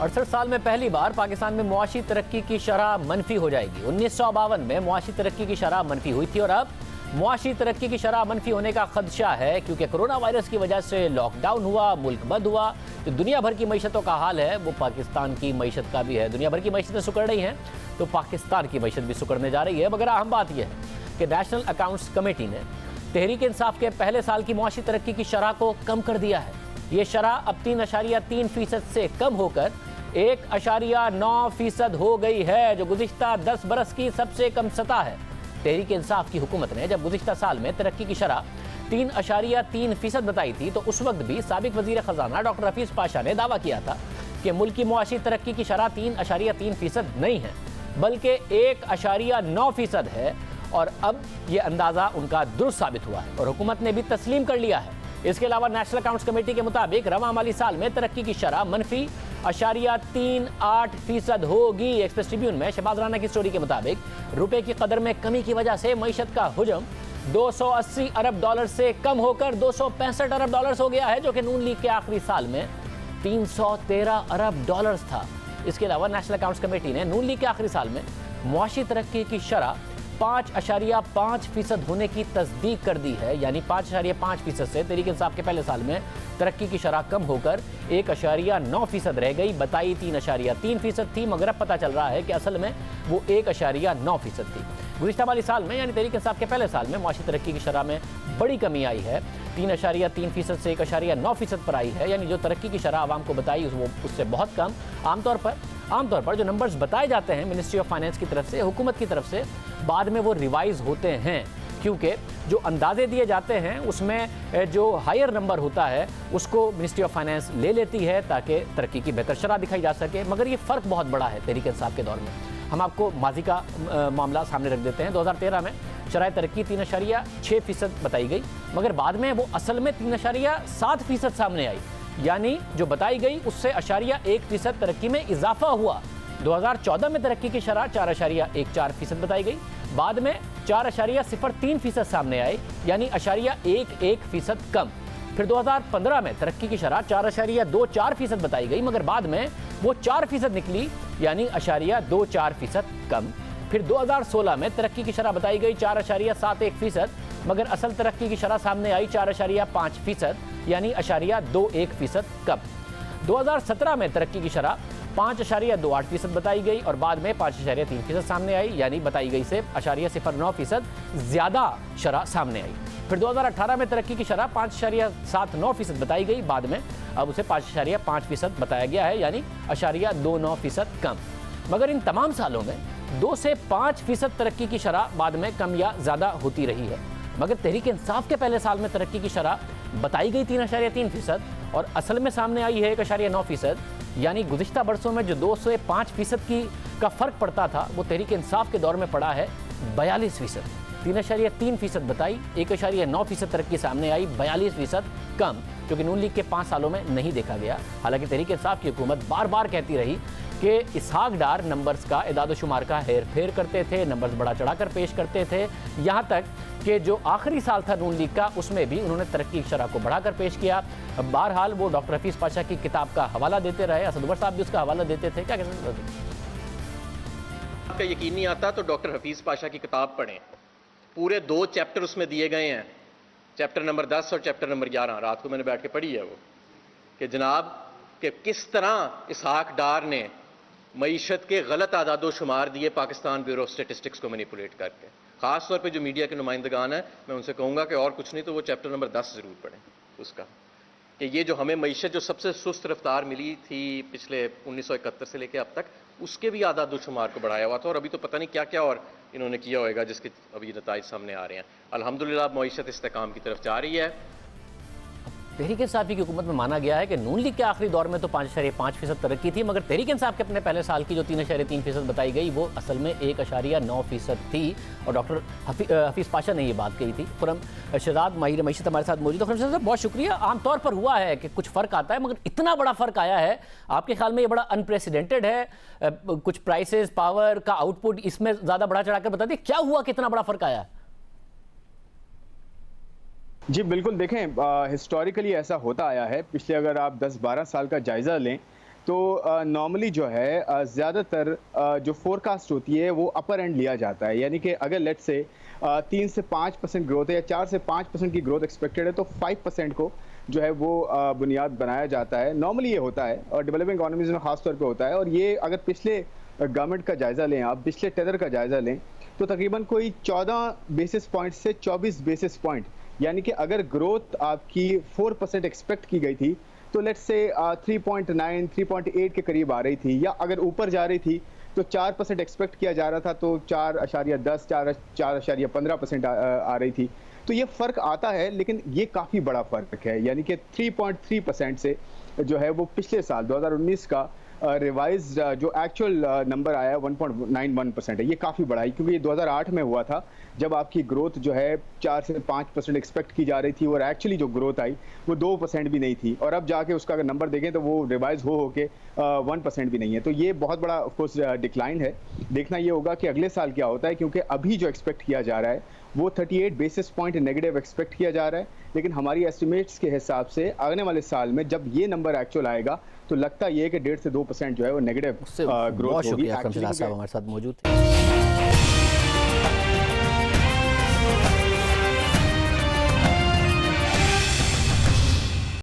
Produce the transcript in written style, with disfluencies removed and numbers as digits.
68 साल में पहली बार पाकिस्तान में मुआशी तरक्की की शरह मनफी हो जाएगी। 1952 में मुआशी तरक्की की शरह मनफी हुई थी और अब मुआशी तरक्की की शरह मनफी होने का खदशा है, क्योंकि कोरोना वायरस की वजह से लॉकडाउन हुआ, मुल्क बंद हुआ। तो दुनिया भर की मीशतों का हाल है वो पाकिस्तान की मीशत का भी है। दुनिया भर की मीशतें सुकड़ रही हैं तो पाकिस्तान की मीशत भी सुकड़ने जा रही है। मगर अहम बात यह है कि नेशनल अकाउंट्स कमेटी ने तहरीक इंसाफ के पहले साल की मुआशी तरक्की की शरह को कम कर दिया है। ये शरह अब 3.3% से कम होकर 1.9% हो गई है, जो गुज़िश्ता 10 बरस की सबसे कम सतह है। तहरीक इंसाफ की हुकूमत ने जब गुज़िश्ता साल में तरक्की की शरह 3.3% बताई थी तो उस वक्त भी साबिक वज़ीर ख़जाना डॉक्टर हफीज़ पाशा ने दावा किया था कि मुल्क की मुआशी तरक्की की शरह 3.3% नहीं है बल्कि 1.9% है। और अब ये अंदाज़ा उनका दुरुस्त साबित हुआ है और हुकूमत ने भी तस्लीम कर लिया है। इसके अलावा नेशनल अकाउंट्स कमेटी के मुताबिक रवा माली साल में तरक्की की शरह मनफी 0.38% होगी। एक्सप्रेस ट्रिब्यून में शहबाज राना की स्टोरी के मुताबिक रुपए की कदर में कमी की वजह से मईशत का हुजम 280 अरब डॉलर से कम होकर 265 अरब डॉलर हो गया है, जो कि नून लीग के आखिरी साल में 313 अरब डॉलर था। इसके अलावा नेशनल अकाउंट्स कमेटी ने नून लीग के आखिरी साल में मुआशी तरक्की की शरह 5.5% होने की तस्दीक कर दी है, यानी 5.5% से तहरीक इंसाफ के पहले साल में तरक्की की शरह कम होकर 1.9% रह गई। बताई 3.3% थी, मगर अब पता चल रहा है कि असल में वो 1.9% थी। गुज़िश्ता माली साल में यानी तहरीक इंसाफ के पहले साल में मुआशी तरक्की की शरह में बड़ी कमी आई है। 3.3% से 1.9% पर आई है, यानी जो तरक्की की शरह आवाम को बताई वो उससे बहुत कम। आमतौर पर जो नंबर्स बताए जाते हैं मिनिस्ट्री ऑफ फाइनेंस की तरफ से, हुकूमत की तरफ से, बाद में वो रिवाइज होते हैं, क्योंकि जो अंदाजे दिए जाते हैं उसमें जो हायर नंबर होता है उसको मिनिस्ट्री ऑफ फाइनेंस ले लेती है ताकि तरक्की की बेहतर शरह दिखाई जा सके। मगर ये फ़र्क बहुत बड़ा है तहरीक इंसाफ के दौर में। हम आपको माजी का मामला सामने रख देते हैं। 2013 में शरह तरक्की 3.6% बताई गई, मगर बाद में वो असल में 3.7% सामने आई, यानी जो बताई गई उससे 0.1% तरक्की में इजाफा हुआ। 2014 में तरक्की की शरह 4.14% बताई गई, बाद में 4.03% सामने आए, यानी 0.11% कम। फिर 2015 में तरक्की की शरह 4.24% बताई गई, मगर बाद में वो 4% निकली, यानी 0.24% कम। फिर 2016 में तरक्की की शरह बताई गई 4.71%, मगर असल तरक्की की शरह सामने आई 4.5%, यानी 0.21% कम। 2017 में तरक्की की शरह 5.28% बताई गई और बाद में 5.3% सामने आई, यानी बताई गई से 0.09% ज़्यादा शरह सामने आई। फिर 2018 में तरक्की की शरह 5.79% बताई गई, बाद में अब उसे 5.5% बताया गया है, यानी 0.29% कम। मगर इन तमाम सालों में 2 से 5% तरक्की की शरह बाद में कम या ज़्यादा होती रही है। मगर तहरीक इंसाफ के पहले साल में तरक्की की शरह बताई गई 3.3% और असल में सामने आई है 1.9%, यानी गुज़िश्ता बरसों में जो 2 से 5% का फ़र्क पड़ता था वो तहरीक इंसाफ के दौर में पड़ा है 42%। 3.3% बताई, 1.9% तरक्की सामने आई, 42% कम, जो कि नून लीग के 5 सालों में नहीं देखा गया। हालांकि तहरीक इंसाफ की हुकूमत बार बार कहती रही कि इसहाक डार नंबर्स का इदाद शुमार का हेर फेर करते थे, नंबर्स बड़ा चढ़ाकर पेश करते थे, यहाँ तक कि जो आखिरी साल था नून लीग का उसमें भी उन्होंने तरक्की की शरह को बढ़ाकर पेश किया। बहरहाल वो डॉक्टर हफीज़ पाशा की किताब का हवाला देते रहे, असद उमर साहब भी उसका हवाला देते थे। क्या कहते हैं? आपका यकीन नहीं आता तो डॉक्टर हफीज़ पाशा की किताब पढ़ें, पूरे 2 चैप्टर उसमें दिए गए हैं, चैप्टर नंबर 10 और चैप्टर नंबर 11। रात को मैंने बैठ के पढ़ी है वो, कि जनाब कि किस तरह इसहाक डार ने मईशत के गलत आदादो शुमार दिए पाकिस्तान ब्यूरो ऑफ स्टेटिस्टिक्स को मैनिपुलेट करके। ख़ास तौर पे जो मीडिया के नुमाइंदगान हैं, मैं उनसे कहूँगा कि और कुछ नहीं तो वो चैप्टर नंबर 10 ज़रूर पढ़ें उसका, कि ये जो हमें मईशत जो सबसे सुस्त रफ्तार मिली थी पिछले 1971 से लेकर अब तक, उसके भी आदादो शुमार को बढ़ाया हुआ था। और अभी तो पता नहीं क्या क्या और इन्होंने किया होगा जिसके अभी नताइज सामने आ रहे हैं। अल्हम्दुलिल्लाह मईशत इस्तेकाम की तरफ जा रही है। तहरीक इंसाफ की हुकूमत में माना गया है कि नून लीग के आखिरी दौर में तो 5.5% तरक्की थी, मगर तहरीक इंसाफ के अपने पहले साल की जो 3.3% बताई गई वो असल में 1.9% थी। और डॉक्टर हफीज़ पाशा ने ये बात कही थी। खुरम शहजाद माहिर मईशत हमारे साथ मौजूद है। खुरम साहब बहुत शुक्रिया। आमतौर पर हुआ है कि कुछ फ़र्क आता है, मगर इतना बड़ा फ़र्क आया है, आपके ख्याल में ये बड़ा अनप्रेसिडेंटेड है? कुछ प्राइसेस, पावर का आउटपुट इसमें ज़्यादा बढ़ा चढ़ा कर बता दें, क्या हुआ, कितना बड़ा फ़र्क आया? जी बिल्कुल, देखें हिस्टोरिकली ऐसा होता आया है। पिछले अगर आप 10-12 साल का जायज़ा लें तो नॉर्मली जो है ज़्यादातर जो फोरकास्ट होती है वो अपर एंड लिया जाता है, यानी कि अगर लेट्स से 3 से 5% ग्रोथ है या 4 से 5% की ग्रोथ एक्सपेक्टेड है तो 5% को जो है वो बुनियाद बनाया जाता है। नॉर्मली ये होता है और डेवलपिंग इकोनॉमीज़ में ख़ास तौर पे होता है। और ये अगर पिछले गवर्नमेंट का जायज़ा लें, आप पिछले टेदर का जायज़ा लें तो तकरीबन कोई 14 बेसिस पॉइंट से 24 बेसिस पॉइंट, यानी कि अगर ग्रोथ आपकी 4% एक्सपेक्ट की गई थी तो लेट्स से 3.9 3.8 के करीब आ रही थी, या अगर ऊपर जा रही थी तो 4% एक्सपेक्ट किया जा रहा था तो 4.10 4.15% आ रही थी। तो ये फ़र्क आता है, लेकिन ये काफ़ी बड़ा फ़र्क है, यानी कि 3.3% से जो है वो पिछले साल 2019 का रिवाइज जो एक्चुअल नंबर आया 1.91% है। ये काफ़ी बड़ा है क्योंकि ये 2008 में हुआ था जब आपकी ग्रोथ जो है 4 से 5% एक्सपेक्ट की जा रही थी और एक्चुअली जो ग्रोथ आई वो 2% भी नहीं थी, और अब जाके उसका अगर नंबर देखें तो वो रिवाइज हो के 1% भी नहीं है। तो ये बहुत बड़ा ऑफ कोर्स डिक्लाइन है। देखना ये होगा कि अगले साल क्या होता है, क्योंकि अभी जो एक्सपेक्ट किया जा रहा है वो 38 बेसिस पॉइंट नेगेटिव एक्सपेक्ट किया जा रहा है, लेकिन हमारी एस्टिमेट्स के हिसाब से आने वाले साल में जब ये नंबर एक्चुअल आएगा तो लगता ये है कि 1.5 से 2% जो है वो नेगेटिव ग्रोथ बहुत होगी। शुक्रिया अकरम शहनाज साहब हमारे साथ मौजूद थे।